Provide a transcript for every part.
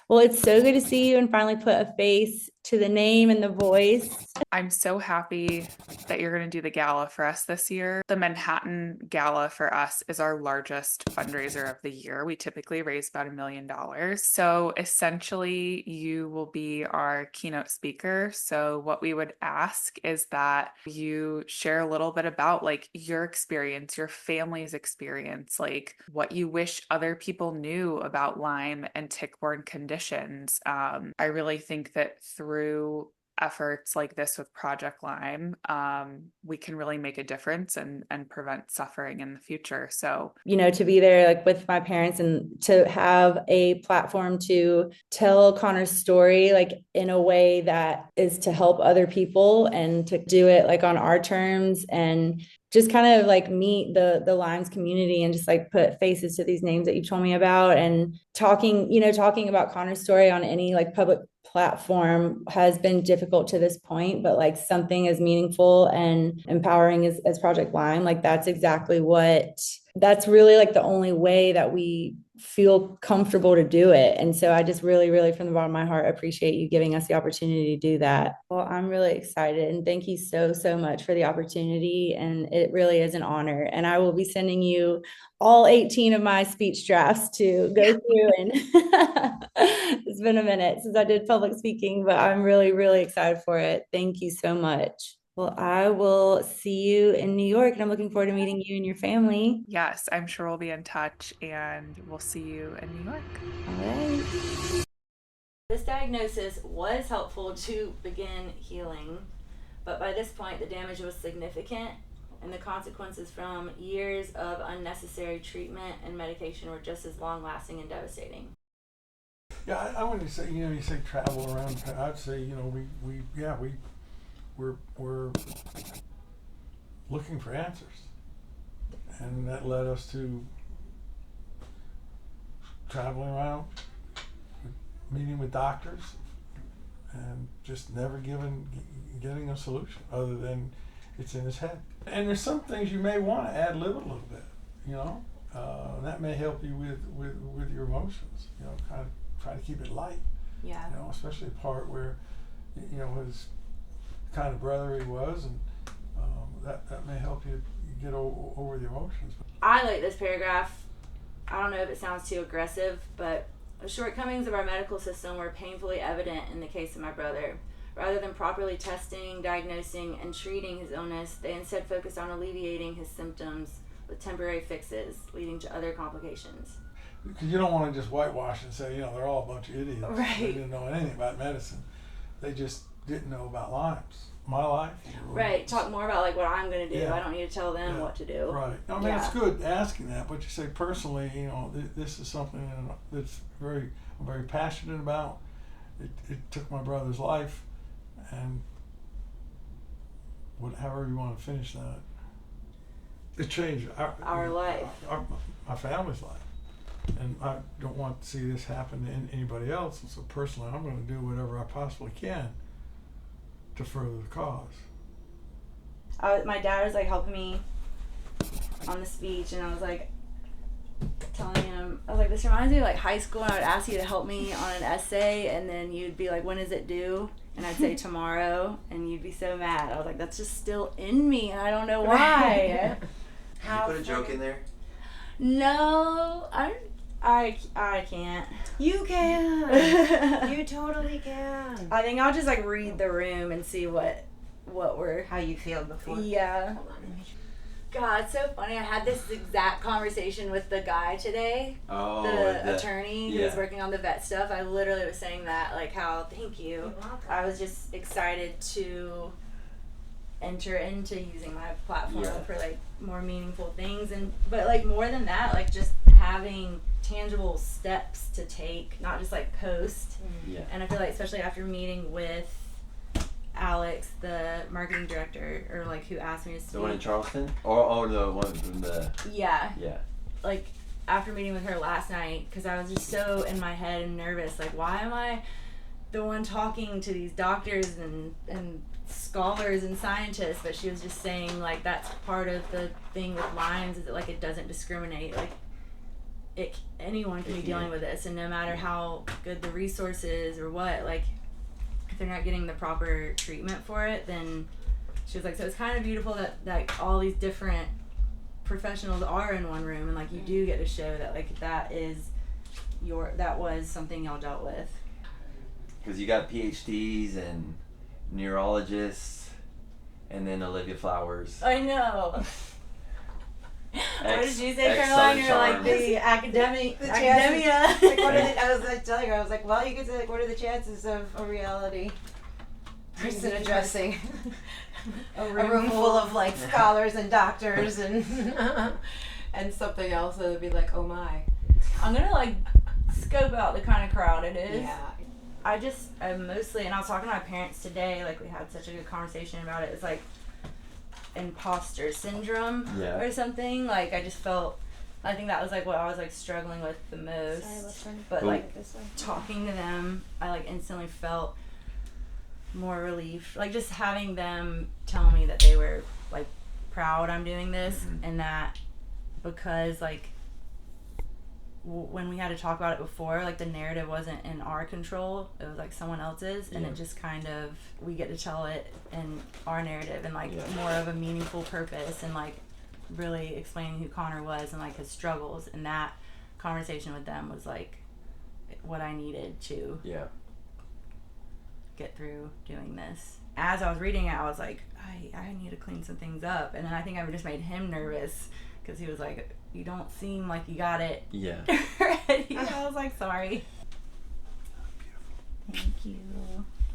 Well, it's so good to see you and finally put a face to the name and the voice. I'm so happy that you're going to do the gala for us this year. The Manhattan Gala for us is our largest fundraiser of the year. We typically raise about $1 million. So essentially, you will be our keynote speaker. So what we would ask is that you share a little bit about like your experience, your family's experience, like what you wish other people knew about Lyme and tick-borne conditions. I really think that through efforts like this with Project Lyme, we can really make a difference and prevent suffering in the future. So, To be there like with my parents and to have a platform to tell Connor's story like in a way that is to help other people and to do it like on our terms and just kind of like meet the Limes community and just like put faces to these names that you told me about and talking about Connor's story on any like public platform has been difficult to this point, but like something as meaningful and empowering as Project Lyme, like that's really like the only way that we feel comfortable to do it. And so I just really, really from the bottom of my heart appreciate you giving us the opportunity to do that. Well, I'm really excited and thank you so, so much for the opportunity. And it really is an honor. And I will be sending you all 18 of my speech drafts to go through and it's been a minute since I did public speaking, but I'm really, really excited for it. Thank you so much. Well, I will see you in New York and I'm looking forward to meeting you and your family. yes, I'm sure we'll be in touch and we'll see you in New York. All right. This diagnosis was helpful to begin healing, but by this point, the damage was significant and the consequences from years of unnecessary treatment and medication were just as long lasting and devastating. Yeah, I want to say, you say travel around. I'd say, we're looking for answers, and that led us to traveling around, meeting with doctors, and just never getting a solution other than it's in his head. And there's some things you may want to ad lib a little bit, that may help you with your emotions. Kind of try to keep it light. Yeah. Especially the part where, his kind of brother he was, and that may help you get over the emotions. I like this paragraph. I don't know if it sounds too aggressive, but the shortcomings of our medical system were painfully evident in the case of my brother. Rather than properly testing, diagnosing, and treating his illness, they instead focused on alleviating his symptoms with temporary fixes, leading to other complications. Because you don't want to just whitewash and say, they're all a bunch of idiots. Right. They didn't know anything about medicine. They just didn't know about Lyme's. My life. Right. Talk more about like what I'm going to do. Yeah. I don't need to tell them what to do. Right. I mean, it's good asking that, but you say personally, this is something that's I'm very passionate about. It took my brother's life, and however you want to finish that, it changed our life, my family's life. And I don't want to see this happen to anybody else. And so personally, I'm going to do whatever I possibly can to further the cause. My dad was like helping me on the speech, and I was like telling him, I was like, this reminds me of like high school, and I would ask you to help me on an essay, and then you'd be like, when is it due? And I'd say tomorrow, and you'd be so mad. I was like, that's just still in me, and I don't know why. Did you put a joke in there? No, I can't. You can. You totally can. I think I'll just like read the room and see what How you feel before. Yeah. Hold on. God, it's so funny. I had this exact conversation with the guy today. Oh, the attorney who was yeah. working on the vet stuff. I literally was saying that, like, how, thank you. You're welcome. I was just excited to enter into using my platform for, like, more meaningful things. But, like, more than that, like, just having tangible steps to take, not just, like, post. Yeah. And I feel like, especially after meeting with Alex, the marketing director, or like who asked me to speak. The one in Charleston? Or the one from the... Yeah. Yeah. Like, after meeting with her last night, because I was just so in my head and nervous. Like, why am I the one talking to these doctors and scholars and scientists? But she was just saying, like, that's part of the thing with Lyme's is that, like, it doesn't discriminate. Like, anyone can be dealing with this, and no matter how good the resources or what, like, if they're not getting the proper treatment for it, then she was like, so it's kind of beautiful that like all these different professionals are in one room, and like you do get to show that like that was something y'all dealt with. Because you got PhDs and neurologists, and then Olivia Flowers. I know. What did you say, Caroline? You're like the academia. Like, what are I was like telling her, I was like, well, you could say like, what are the chances of a reality person addressing a room full of like scholars and doctors and and something else that would be like, oh my. I'm gonna like scope out the kind of crowd it is. Yeah. I mostly, and I was talking to my parents today, like we had such a good conversation about it. It's like imposter syndrome or something. Like I just felt, I think that was like what I was like struggling with the most. But like talking to them, I like instantly felt more relief. Like just having them tell me that they were like proud I'm doing this, and that because like when we had to talk about it before, like the narrative wasn't in our control, it was like someone else's, and it just kind of, we get to tell it in our narrative and like more of a meaningful purpose, and like really explaining who Connor was and like his struggles, and that conversation with them was like what I needed to get through doing this. As I was reading it, I was like, I need to clean some things up, and then I think I just made him nervous because he was like, you don't seem like you got it ready. I was like, sorry. Thank you.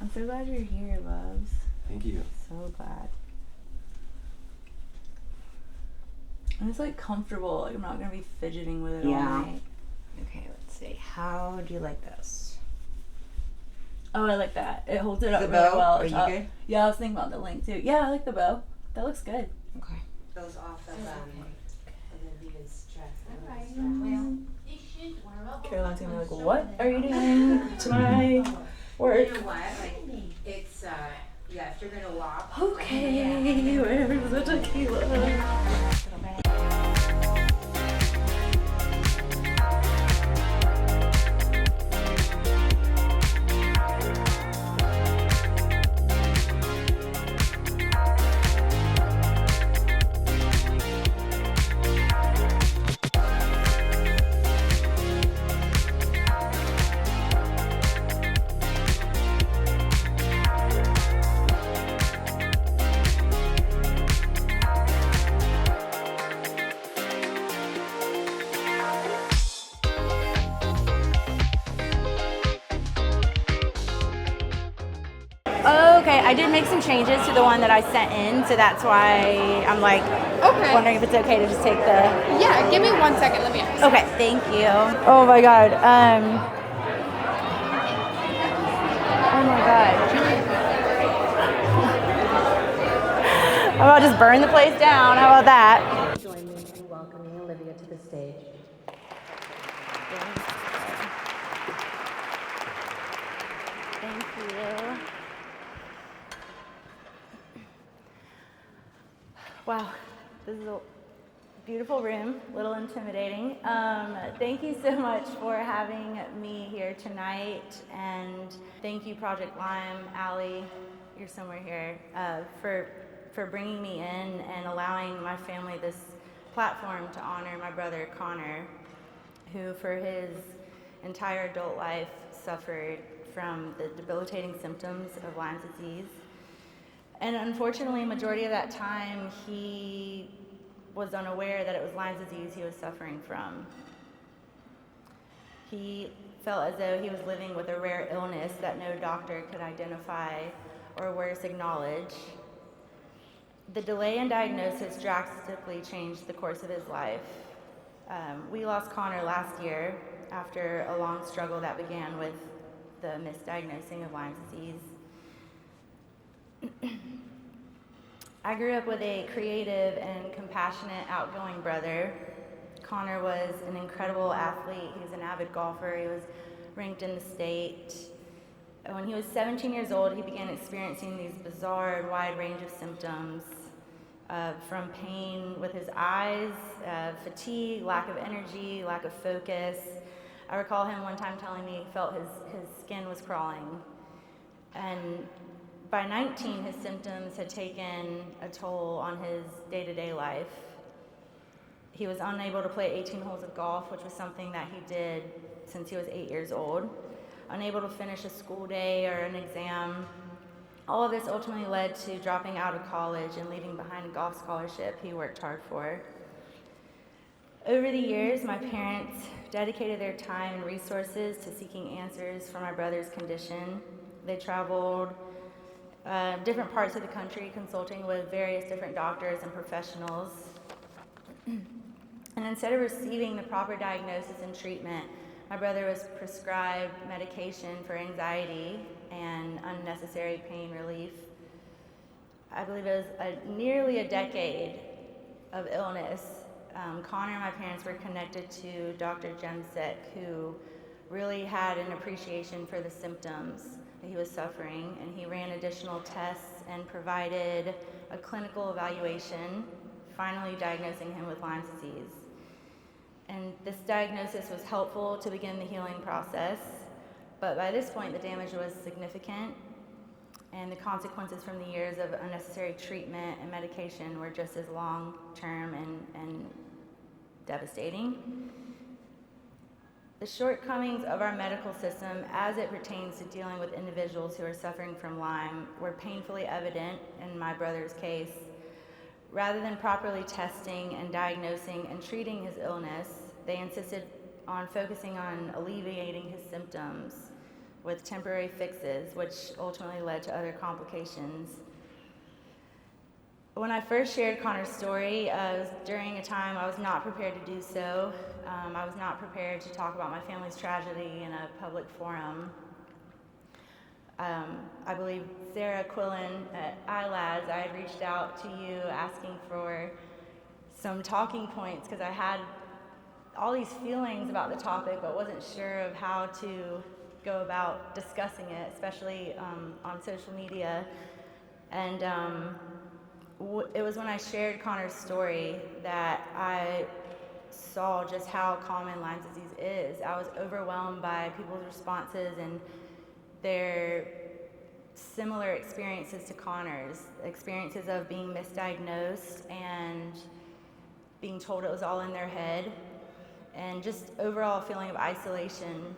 I'm so glad you're here, loves. Thank you. So glad. And it's like comfortable. Like I'm not gonna be fidgeting with it all night. Okay, let's see. How do you like this? Oh, I like that. It holds it up The really bow? well. Are you good? Yeah, I was thinking about the link too. Yeah, I like the bow. That looks good. Okay. Goes off of Olivia's dress. Caroline's gonna be like, what are you doing to my work? You know what? Like, it's, yeah, if you're gonna walk. Okay, where's the tequila? Okay, I did make some changes to the one that I sent in, so that's why I'm like wondering if it's okay to just take the... Yeah, give me 1 second, let me ask. Okay, thank you. Oh my god. Oh my god. How about just burn the place down? How about that? Join me in welcoming Olivia to the stage. Thank you. Wow, this is a beautiful room, a little intimidating. Thank you so much for having me here tonight, and thank you Project Lyme, Allie, you're somewhere here, for bringing me in and allowing my family this platform to honor my brother Connor, who for his entire adult life suffered from the debilitating symptoms of Lyme's disease. And unfortunately, majority of that time, he was unaware that it was Lyme's disease he was suffering from. He felt as though he was living with a rare illness that no doctor could identify or worse, acknowledge. The delay in diagnosis drastically changed the course of his life. We lost Connor last year after a long struggle that began with the misdiagnosing of Lyme's disease. I grew up with a creative and compassionate, outgoing brother. Connor was an incredible athlete. He was an avid golfer. He was ranked in the state. When he was 17 years old, he began experiencing these bizarre and wide range of symptoms. from pain with his eyes, fatigue, lack of energy, lack of focus. I recall him one time telling me he felt his skin was crawling. And by 19, his symptoms had taken a toll on his day-to-day life. He was unable to play 18 holes of golf, which was something that he did since he was 8 years old. Unable to finish a school day or an exam. All of this ultimately led to dropping out of college and leaving behind a golf scholarship he worked hard for. Over the years, my parents dedicated their time and resources to seeking answers for my brother's condition. They traveled different parts of the country, consulting with various different doctors and professionals. And instead of receiving the proper diagnosis and treatment, my brother was prescribed medication for anxiety and unnecessary pain relief. I believe it was nearly a decade of illness. Connor and my parents were connected to Dr. Jemsek, who really had an appreciation for the symptoms that he was suffering, and he ran additional tests and provided a clinical evaluation, finally diagnosing him with Lyme disease. And this diagnosis was helpful to begin the healing process, but by this point the damage was significant, and the consequences from the years of unnecessary treatment and medication were just as long-term and devastating. The shortcomings of our medical system as it pertains to dealing with individuals who are suffering from Lyme were painfully evident in my brother's case. Rather than properly testing and diagnosing and treating his illness, they insisted on focusing on alleviating his symptoms with temporary fixes, which ultimately led to other complications. When I first shared Connor's story, it was during a time I was not prepared to do so. I was not prepared to talk about my family's tragedy in a public forum. I believe Sarah Quillen at iLads, I had reached out to you asking for some talking points because I had all these feelings about the topic but wasn't sure of how to go about discussing it, especially on social media. And it was when I shared Connor's story that I saw just how common Lyme disease is. I was overwhelmed by people's responses and their similar experiences to Connor's, experiences of being misdiagnosed and being told it was all in their head, and just overall feeling of isolation.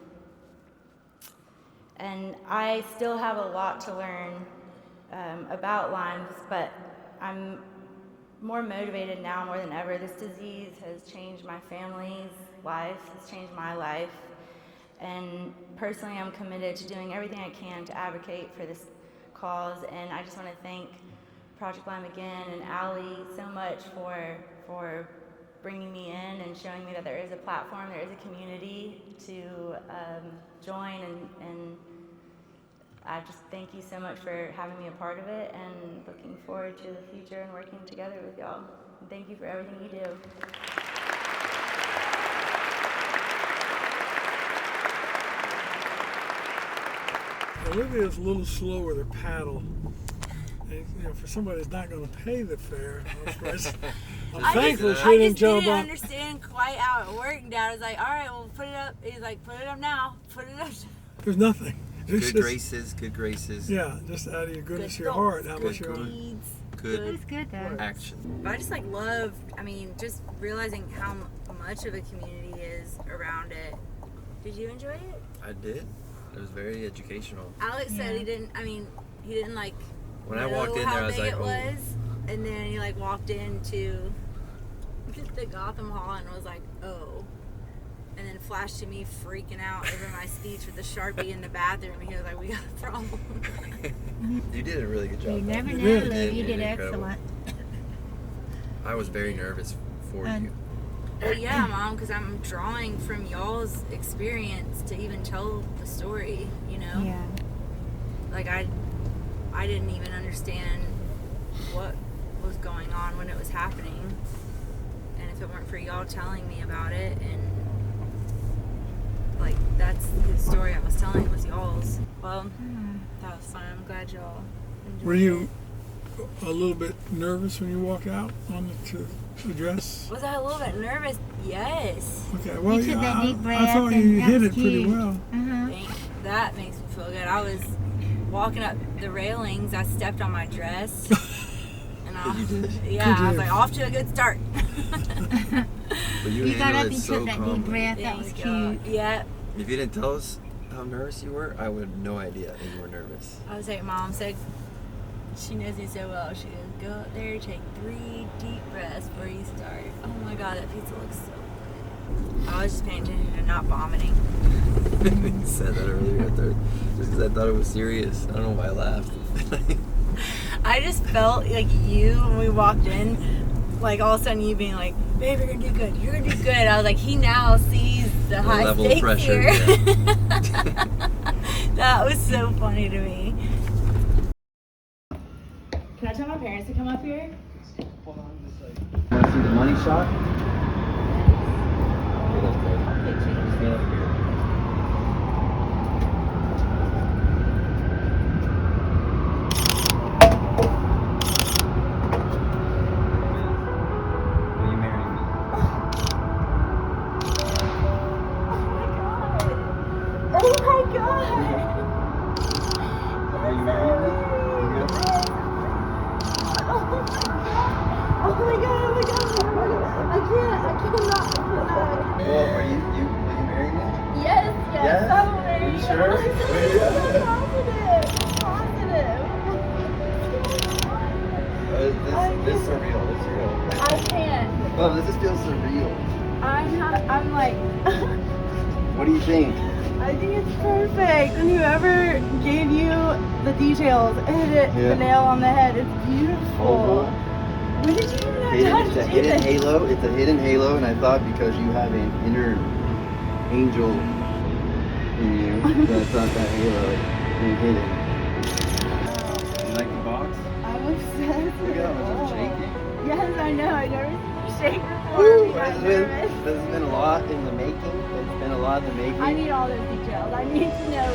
And I still have a lot to learn about Lyme, but I'm more motivated now more than ever. This disease has changed my family's life, it's changed my life. And personally, I'm committed to doing everything I can to advocate for this cause. And I just want to thank Project Lyme again and Allie so much for bringing me in and showing me that there is a platform, there is a community to join. And I just thank you so much for having me a part of it, and looking forward to the future and working together with y'all. And thank you for everything you do. Olivia's a little slow with her paddle. And, for somebody that's not going to pay the fare, I'm thankful she didn't jump on. I just didn't understand quite how it worked. Dad was like, all right, well, put it up. He's like, put it up now. Put it up. There's nothing. It's Good graces. Yeah, just out of your goodness of your heart. How much you're Good Dad. action. But I just loved, just realizing how much of a community is around it. Did you enjoy it? I did. It was very educational. Alex said he didn't When I walked in there, I was like, was. And then he walked into the Gotham Hall and was like, oh. And then flashed to me freaking out over my speech with the Sharpie in the bathroom. He was like, we got a problem. You did a really good job. You never You know, did. Liv. You did Incredible. excellent. I was very nervous for you. Well, yeah, Mom, because I'm drawing from y'all's experience to even tell the story, Yeah. I didn't even understand what was going on when it was happening. And if it weren't for y'all telling me about it, and that's the story I was telling was y'all's. Well, that was fun. I'm glad y'all enjoyed Were you it. a little bit nervous when you walk out to address? Was I a little bit nervous? Yes. Okay, well, You took that deep I breath thought and you that hit was it pretty huge. well. That makes me feel good. I was walking up the railings. I stepped on my dress. And I was like, off to a good start. But You got up handled it and so took that deep calmly. breath. That was Thank cute. God. Yeah. If you didn't tell us how nervous you were, I would have no idea that you were nervous. I was like, Mom said, she knows me so well. She goes, go up there, take 3 deep breaths before you start. Oh my God, that pizza looks so good. I was just paying attention to not vomiting. You said that earlier. Just because I thought it was serious. I don't know why I laughed. I just felt like you, when we walked in, like all of a sudden you being like, babe, you're gonna do good. You're gonna do good. I was like, he now sees the high level of stakes pressure, here. yeah. That was so funny to me. Can I tell my parents to come up here? Want to see the money shot? Will you marry me? Oh my God! Will you marry me? You good? Oh my God! I cannot. Well, will you marry me? Yes, Yes? I will marry Are you you. sure? I'm so positive. This is surreal. It's real. I can't. Oh, this just feels surreal. I'm like, What do you think? I think it's perfect. And whoever gave you the details hit the nail on the head. It's beautiful. When did you even have time It's to a do hidden this? halo. It's a hidden halo, and I thought because you have an inner angel in you, that I thought that halo is hidden. You like the box? I'm obsessed with Look at it. how much it's shaking. Yes, I know. I never seen you shake before. Woo! I got This nervous. has been a lot in the making. It's been a lot in the making. I need all those details. I need to know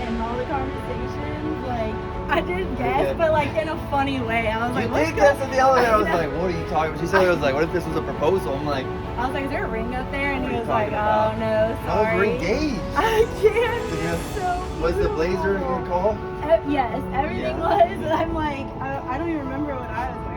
and all the conversations. Like, I did guess, but like in a funny way. I was like, You what's did guess going- in the elevator. I was know. like, what are you talking about? She said, I was like, what if this was a proposal? I'm like, I was like, is there a ring up there? And What he are you was like, talking about? oh no, no, sorry. we're engaged. I can't. Yeah. It's so Was the blazer a beautiful. good call? Yes, everything Yeah. was. I'm like, I don't even remember what I was wearing.